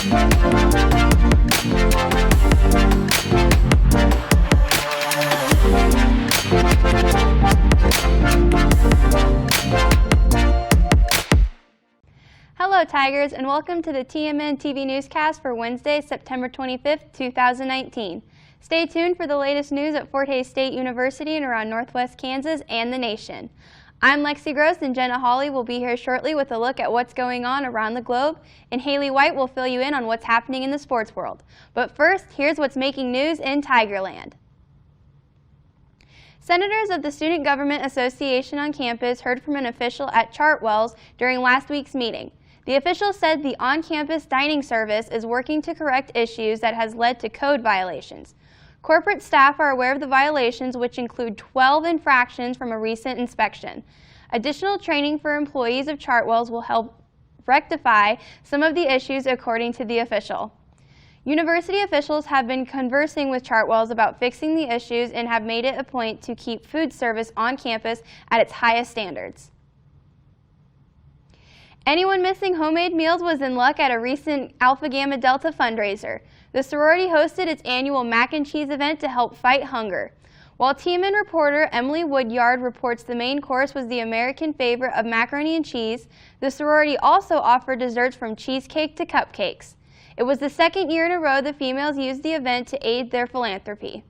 Hello Tigers, and welcome to the TMNtv newscast for Wednesday, September 25th, 2019. Stay tuned for the latest news at Fort Hays State University and around Northwest Kansas and the nation. I'm Lexi Gross, and Jenna Hawley will be here shortly with a look at what's going on around the globe, and Haley White will fill you in on what's happening in the sports world. But first, here's what's making news in Tigerland. Senators of the Student Government Association on campus heard from an official at Chartwell's during last week's meeting. The official said the on-campus dining service is working to correct issues that has led to code violations. Corporate staff are aware of the violations, which include 12 infractions from a recent inspection. Additional training for employees of Chartwell's will help rectify some of the issues, according to the official. University officials have been conversing with Chartwell's about fixing the issues and have made it a point to keep food service on campus at its highest standards. Anyone missing homemade meals was in luck at a recent Alpha Gamma Delta fundraiser. The sorority hosted its annual mac and cheese event to help fight hunger. While TMN reporter Emily Woodyard reports the main course was the American favorite of macaroni and cheese, the sorority also offered desserts from cheesecake to cupcakes. It was the second year in a row the females used the event to aid their philanthropy.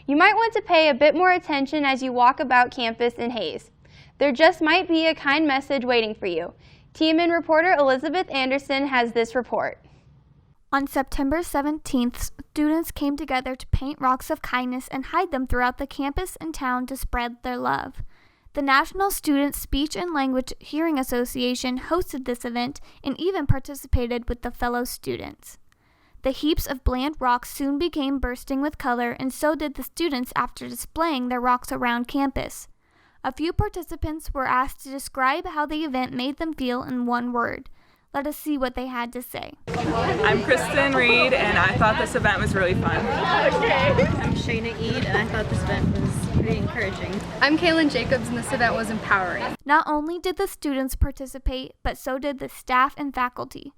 You might want to pay a bit more attention as you walk about campus in Hays. There just might be a kind message waiting for you. TMN reporter Elizabeth Anderson has this report. On September 17th, students came together to paint rocks of kindness and hide them throughout the campus and town to spread their love. The National Student Speech and Language Hearing Association hosted this event and even participated with the fellow students. The heaps of bland rocks soon became bursting with color, and so did the students after displaying their rocks around campus. A few participants were asked to describe how the event made them feel in one word. Let us see what they had to say. I'm Kristen Reed, and I thought this event was really fun. I'm Shayna Eid, and I thought this event was pretty encouraging. I'm Kaylin Jacobs, and this event was empowering. Not only did the students participate, but so did the staff and faculty.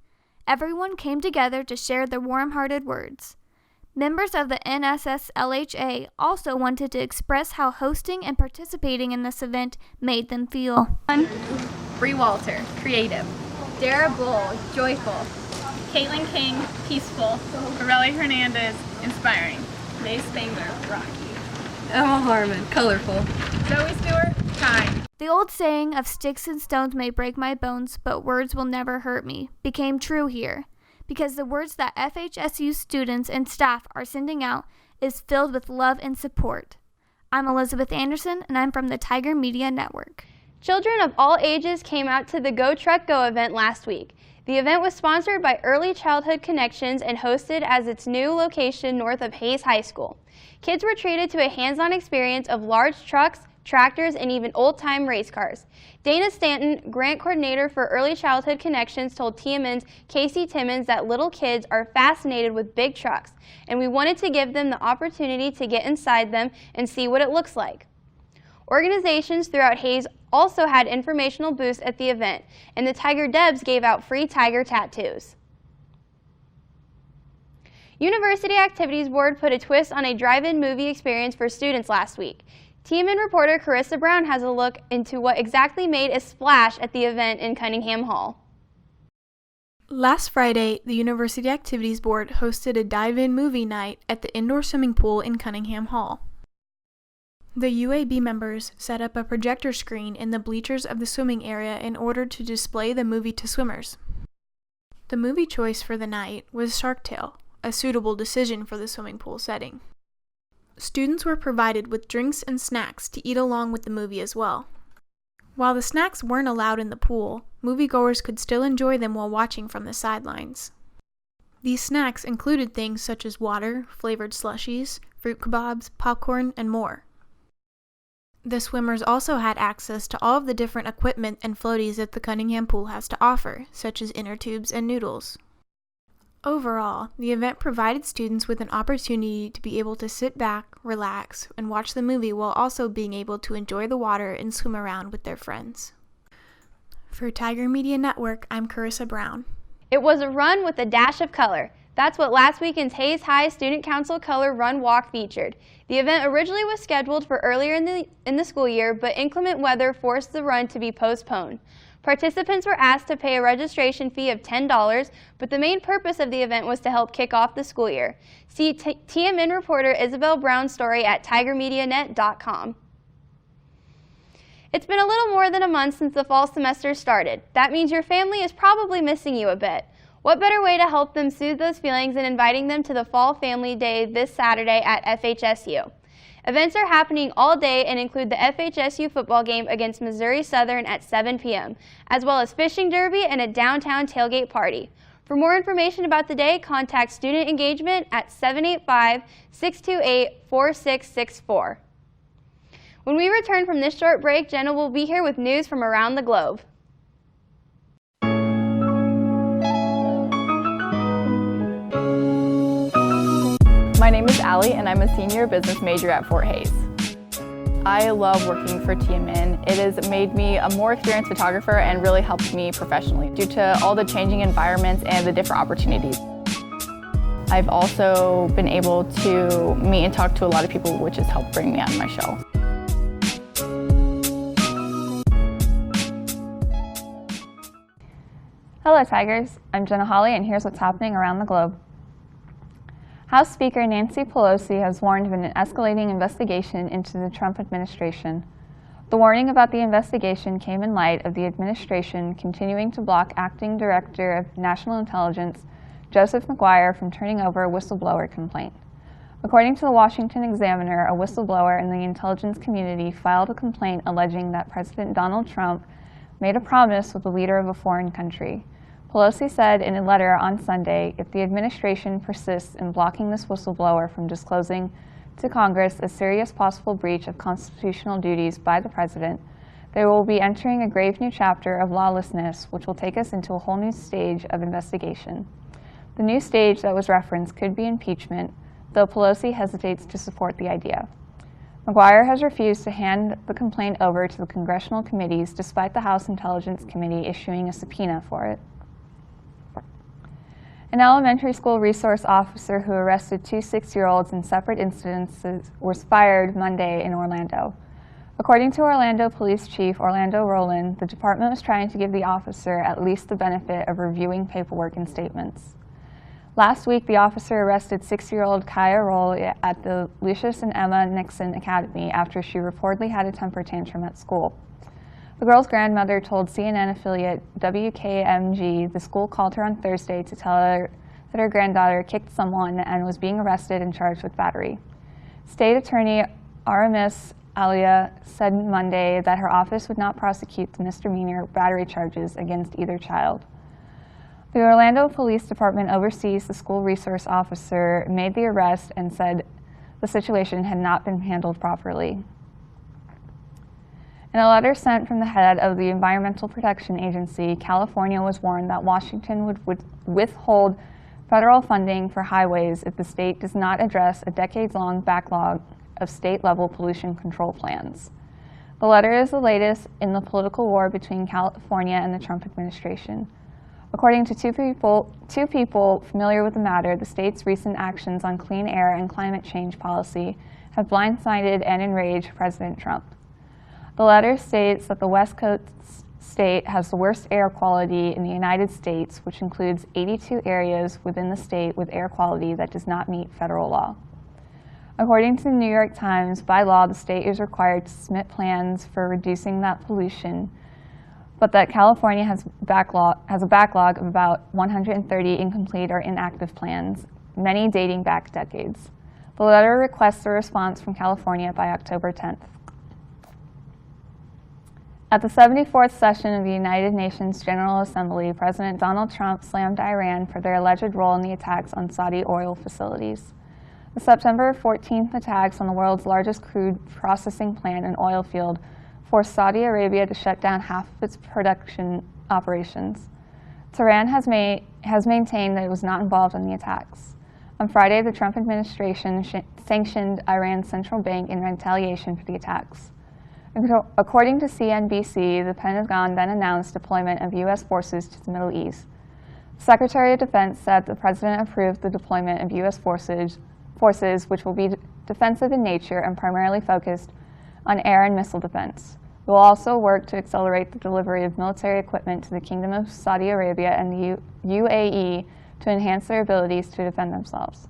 Everyone came together to share their warm-hearted words. Members of the NSSLHA also wanted to express how hosting and participating in this event made them feel. Bree Walter, creative. Dara Bull, joyful. Caitlin King, peaceful. Aurelia Hernandez, inspiring. May Spangler, rocky. Emma Harmon, colorful. Zoe Stewart, kind. The old saying of sticks and stones may break my bones, but words will never hurt me became true here, because the words that FHSU students and staff are sending out is filled with love and support. I'm Elizabeth Anderson, and I'm from the Tiger Media Network. Children of all ages came out to the Go Truck Go event last week. The event was sponsored by Early Childhood Connections and hosted as its new location north of Hays High School. Kids were treated to a hands-on experience of large trucks, tractors, and even old-time race cars. Dana Stanton, grant coordinator for Early Childhood Connections, told TMN's Casey Timmons that little kids are fascinated with big trucks, and we wanted to give them the opportunity to get inside them and see what it looks like. Organizations throughout Hays also had informational booths at the event, and the Tiger Debs gave out free tiger tattoos. University Activities Board put a twist on a drive-in movie experience for students last week. TMN reporter Carissa Brown has a look into what exactly made a splash at the event in Cunningham Hall. Last Friday, the University Activities Board hosted a dive-in movie night at the indoor swimming pool in Cunningham Hall. The UAB members set up a projector screen in the bleachers of the swimming area in order to display the movie to swimmers. The movie choice for the night was Shark Tale, a suitable decision for the swimming pool setting. Students were provided with drinks and snacks to eat along with the movie as well. While the snacks weren't allowed in the pool, moviegoers could still enjoy them while watching from the sidelines. These snacks included things such as water, flavored slushies, fruit kebabs, popcorn, and more. The swimmers also had access to all of the different equipment and floaties that the Cunningham pool has to offer, such as inner tubes and noodles. Overall, the event provided students with an opportunity to be able to sit back, relax, and watch the movie while also being able to enjoy the water and swim around with their friends. For Tiger Media Network, I'm Carissa Brown. It was a run with a dash of color. That's what last weekend's Hayes High Student Council Color Run Walk featured. The event originally was scheduled for earlier in the school year, but inclement weather forced the run to be postponed. Participants were asked to pay a registration fee of $10, but the main purpose of the event was to help kick off the school year. See TMN reporter Isabel Brown's story at tigermedianet.com. It's been a little more than a month since the fall semester started. That means your family is probably missing you a bit. What better way to help them soothe those feelings than inviting them to the Fall Family Day this Saturday at FHSU? Events are happening all day and include the FHSU football game against Missouri Southern at 7 p.m., as well as fishing derby and a downtown tailgate party. For more information about the day, contact Student Engagement at 785-628-4664. When we return from this short break, Jenna will be here with news from around the globe. My name is Allie and I'm a senior business major at Fort Hays. I love working for TMN. It has made me a more experienced photographer and really helped me professionally due to all the changing environments and the different opportunities. I've also been able to meet and talk to a lot of people, which has helped bring me on my show. Hello Tigers, I'm Jenna Hawley and here's what's happening around the globe. House Speaker Nancy Pelosi has warned of an escalating investigation into the Trump administration. The warning about the investigation came in light of the administration continuing to block Acting Director of National Intelligence Joseph McGuire from turning over a whistleblower complaint. According to the Washington Examiner, a whistleblower in the intelligence community filed a complaint alleging that President Donald Trump made a promise with the leader of a foreign country. Pelosi said in a letter on Sunday, if the administration persists in blocking this whistleblower from disclosing to Congress a serious possible breach of constitutional duties by the president, they will be entering a grave new chapter of lawlessness, which will take us into a whole new stage of investigation. The new stage that was referenced could be impeachment, though Pelosi hesitates to support the idea. McGuire has refused to hand the complaint over to the congressional committees despite the House Intelligence Committee issuing a subpoena for it. An elementary school resource officer who arrested two 6-year-olds in separate incidences was fired Monday in Orlando. According to Orlando Police Chief Orlando Rowland, the department was trying to give the officer at least the benefit of reviewing paperwork and statements. Last week, the officer arrested 6-year-old Kaya Roll at the Lucius and Emma Nixon Academy after she reportedly had a temper tantrum at school. The girl's grandmother told CNN affiliate WKMG the school called her on Thursday to tell her that her granddaughter kicked someone and was being arrested and charged with battery. State Attorney Aramis Alia said Monday that her office would not prosecute the misdemeanor battery charges against either child. The Orlando Police Department oversees the school resource officer made the arrest and said the situation had not been handled properly. In a letter sent from the head of the Environmental Protection Agency, California was warned that Washington would withhold federal funding for highways if the state does not address a decades-long backlog of state-level pollution control plans. The letter is the latest in the political war between California and the Trump administration. According to two people familiar with the matter, the state's recent actions on clean air and climate change policy have blindsided and enraged President Trump. The letter states that the West Coast state has the worst air quality in the United States, which includes 82 areas within the state with air quality that does not meet federal law. According to the New York Times, by law, the state is required to submit plans for reducing that pollution, but that California has a backlog of about 130 incomplete or inactive plans, many dating back decades. The letter requests a response from California by October 10th. At the 74th session of the United Nations General Assembly, President Donald Trump slammed Iran for their alleged role in the attacks on Saudi oil facilities. The September 14th attacks on the world's largest crude processing plant and oil field forced Saudi Arabia to shut down half of its production operations. Tehran has maintained that it was not involved in the attacks. On Friday, the Trump administration sanctioned Iran's central bank in retaliation for the attacks. According to CNBC, the Pentagon then announced deployment of U.S. forces to the Middle East. Secretary of Defense said the President approved the deployment of U.S. forces which will be defensive in nature and primarily focused on air and missile defense. We will also work to accelerate the delivery of military equipment to the Kingdom of Saudi Arabia and the UAE to enhance their abilities to defend themselves.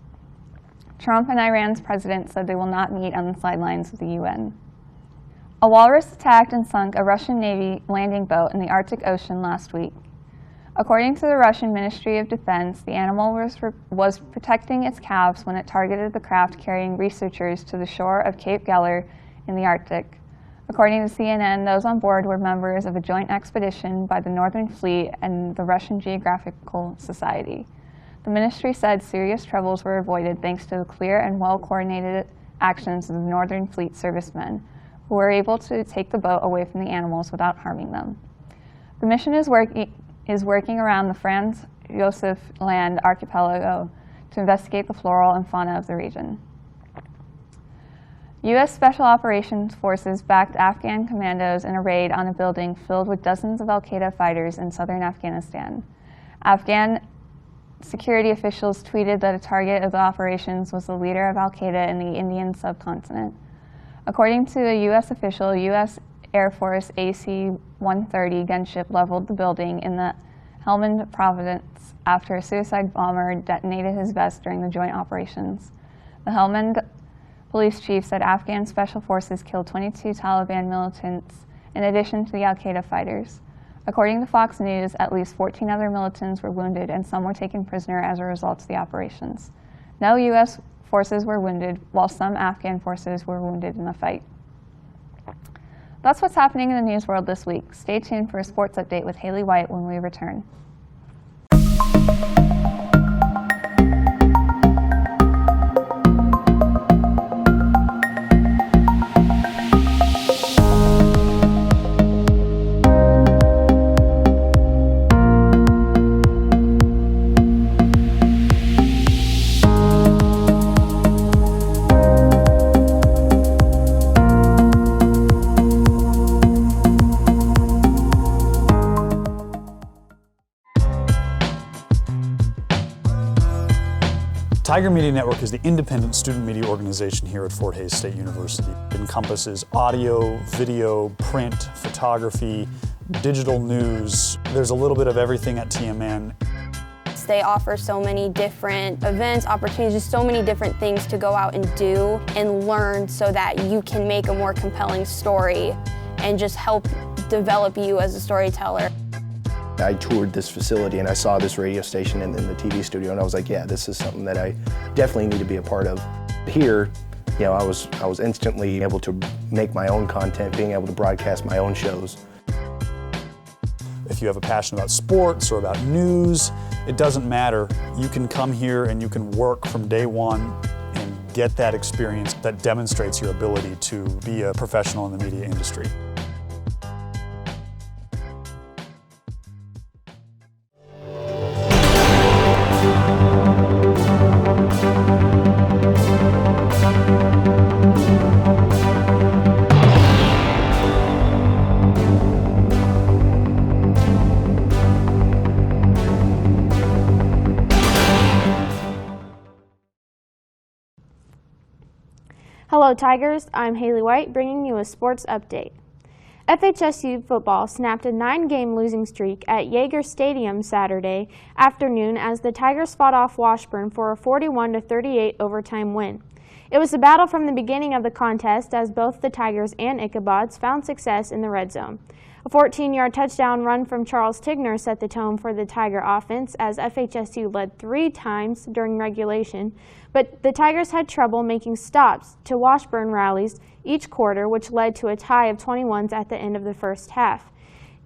Trump and Iran's president said they will not meet on the sidelines of the UN. A walrus attacked and sunk a Russian Navy landing boat in the Arctic Ocean last week. According to the Russian Ministry of Defense, the animal was protecting its calves when it targeted the craft carrying researchers to the shore of Cape Geller in the Arctic. According to CNN, those on board were members of a joint expedition by the Northern Fleet and the Russian Geographical Society. The ministry said serious troubles were avoided thanks to the clear and well-coordinated actions of the Northern Fleet servicemen, who were able to take the boat away from the animals without harming them. The mission is working around the Franz Josef Land archipelago to investigate the flora and fauna of the region. U.S. Special Operations Forces backed Afghan commandos in a raid on a building filled with dozens of al-Qaeda fighters in southern Afghanistan. Afghan security officials tweeted that a target of the operations was the leader of al-Qaeda in the Indian subcontinent. According to a U.S. official, U.S. Air Force AC-130 gunship leveled the building in the Helmand province after a suicide bomber detonated his vest during the joint operations. The Helmand police chief said Afghan special forces killed 22 Taliban militants in addition to the al-Qaeda fighters. According to Fox News, at least 14 other militants were wounded and some were taken prisoner as a result of the operations. No U.S. forces were wounded, while some Afghan forces were wounded in the fight. That's what's happening in the news world this week. Stay tuned for a sports update with Haley White when we return. Tiger Media Network is the independent student media organization here at Fort Hays State University. It encompasses audio, video, print, photography, digital news. There's a little bit of everything at TMN. They offer so many different events, opportunities, just so many different things to go out and do and learn so that you can make a more compelling story and just help develop you as a storyteller. I toured this facility and I saw this radio station in the TV studio and I was like, yeah, this is something that I definitely need to be a part of. Here, you know, I was instantly able to make my own content, being able to broadcast my own shows. If you have a passion about sports or about news, it doesn't matter. You can come here and you can work from day one and get that experience that demonstrates your ability to be a professional in the media industry. Hello Tigers, I'm Haley White bringing you a sports update. FHSU football snapped a 9-game losing streak at Yeager Stadium Saturday afternoon as the Tigers fought off Washburn for a 41-38 overtime win. It was a battle from the beginning of the contest as both the Tigers and Ichabods found success in the red zone. A 14-yard touchdown run from Charles Tigner set the tone for the Tiger offense as FHSU led 3 times during regulation, but the Tigers had trouble making stops to Washburn rallies each quarter, which led to a tie of 21s at the end of the first half.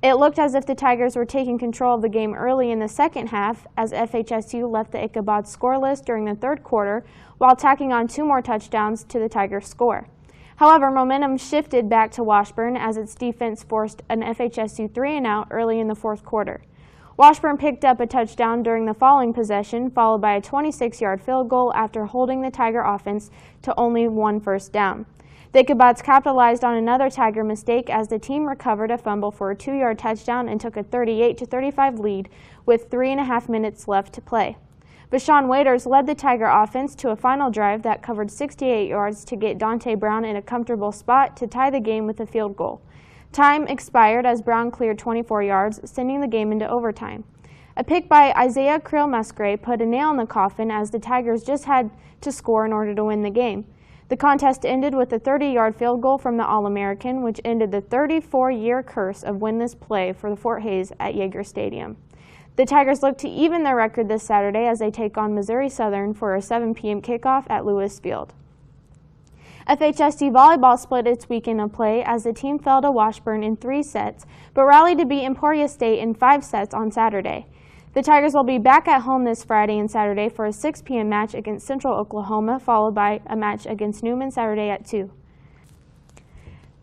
It looked as if the Tigers were taking control of the game early in the second half as FHSU left the Ichabods scoreless during the third quarter while tacking on 2 more touchdowns to the Tigers' score. However, momentum shifted back to Washburn as its defense forced an FHSU 3-and-out early in the fourth quarter. Washburn picked up a touchdown during the following possession, followed by a 26-yard field goal after holding the Tiger offense to only 1 first down. The Ichabod's capitalized on another Tiger mistake as the team recovered a fumble for a 2-yard touchdown and took a 38-35 lead with 3.5 minutes left to play. Bashawn Waiters led the Tiger offense to a final drive that covered 68 yards to get Dante Brown in a comfortable spot to tie the game with a field goal. Time expired as Brown cleared 24 yards, sending the game into overtime. A pick by Isaiah Krill-Musgrave put a nail in the coffin as the Tigers just had to score in order to win the game. The contest ended with a 30-yard field goal from the All-American, which ended the 34-year curse of winless play for the Fort Hays at Yager Stadium. The Tigers look to even their record this Saturday as they take on Missouri Southern for a 7 p.m. kickoff at Lewis Field. FHSD volleyball split its weekend of play as the team fell to Washburn in 3 sets, but rallied to beat Emporia State in 5 sets on Saturday. The Tigers will be back at home this Friday and Saturday for a 6 p.m. match against Central Oklahoma, followed by a match against Newman Saturday at 2.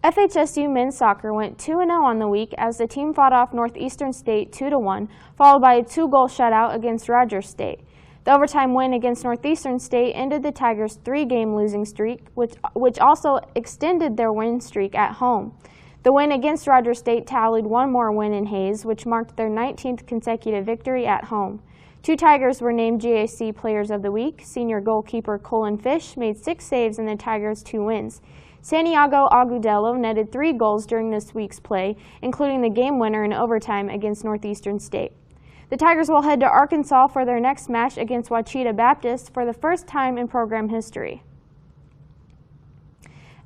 FHSU men's soccer went 2-0 on the week as the team fought off Northeastern State 2-1, followed by a 2-goal shutout against Rogers State. The overtime win against Northeastern State ended the Tigers' 3-game losing streak, which also extended their win streak at home. The win against Rogers State tallied one more win in Hays, which marked their 19th consecutive victory at home. 2 Tigers were named GAC Players of the Week. Senior goalkeeper Colin Fish made 6 saves in the Tigers' 2 wins. Santiago Agudelo netted 3 goals during this week's play, including the game winner in overtime against Northeastern State. The Tigers will head to Arkansas for their next match against Wachita Baptist for the first time in program history.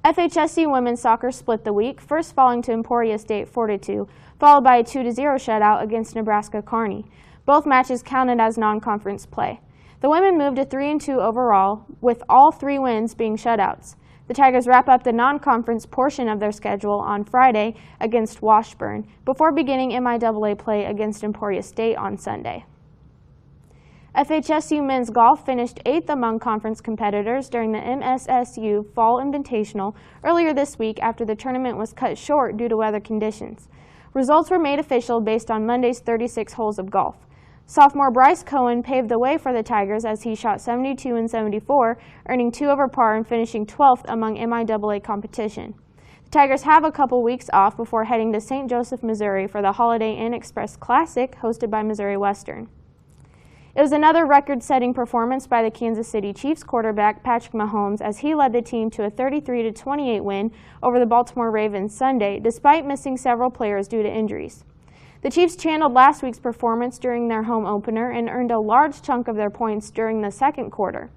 FHSC women's soccer split the week, first falling to Emporia State 4-2, followed by a 2-0 shutout against Nebraska Kearney. Both matches counted as non-conference play. The women moved to 3-2 overall, with all 3 wins being shutouts. The Tigers wrap up the non-conference portion of their schedule on Friday against Washburn, before beginning MIAA play against Emporia State on Sunday. FHSU men's golf finished 8th among conference competitors during the MSSU Fall Invitational earlier this week after the tournament was cut short due to weather conditions. Results were made official based on Monday's 36 holes of golf. Sophomore Bryce Cohen paved the way for the Tigers as he shot 72 and 74, earning 2 over par and finishing 12th among MIAA competition. The Tigers have a couple weeks off before heading to St. Joseph, Missouri for the Holiday Inn Express Classic hosted by Missouri Western. It was another record-setting performance by the Kansas City Chiefs quarterback Patrick Mahomes as he led the team to a 33-28 win over the Baltimore Ravens Sunday, despite missing several players due to injuries. The Chiefs channeled last week's performance during their home opener and earned a large chunk of their points during the second quarter.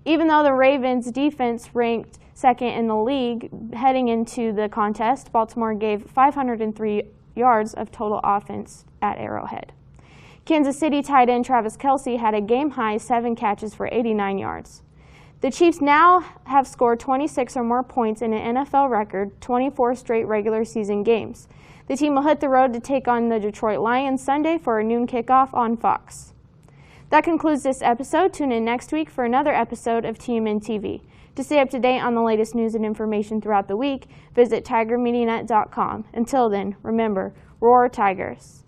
Even though the Ravens' defense ranked second in the league heading into the contest, Baltimore gave 503 yards of total offense at Arrowhead. Kansas City tight end Travis Kelce had a game-high 7 catches for 89 yards. The Chiefs now have scored 26 or more points in an NFL record, 24 straight regular season games. The team will hit the road to take on the Detroit Lions Sunday for a noon kickoff on Fox. That concludes this episode. Tune in next week for another episode of TMNtv. To stay up to date on the latest news and information throughout the week, visit TigerMediaNet.com. Until then, remember, roar Tigers.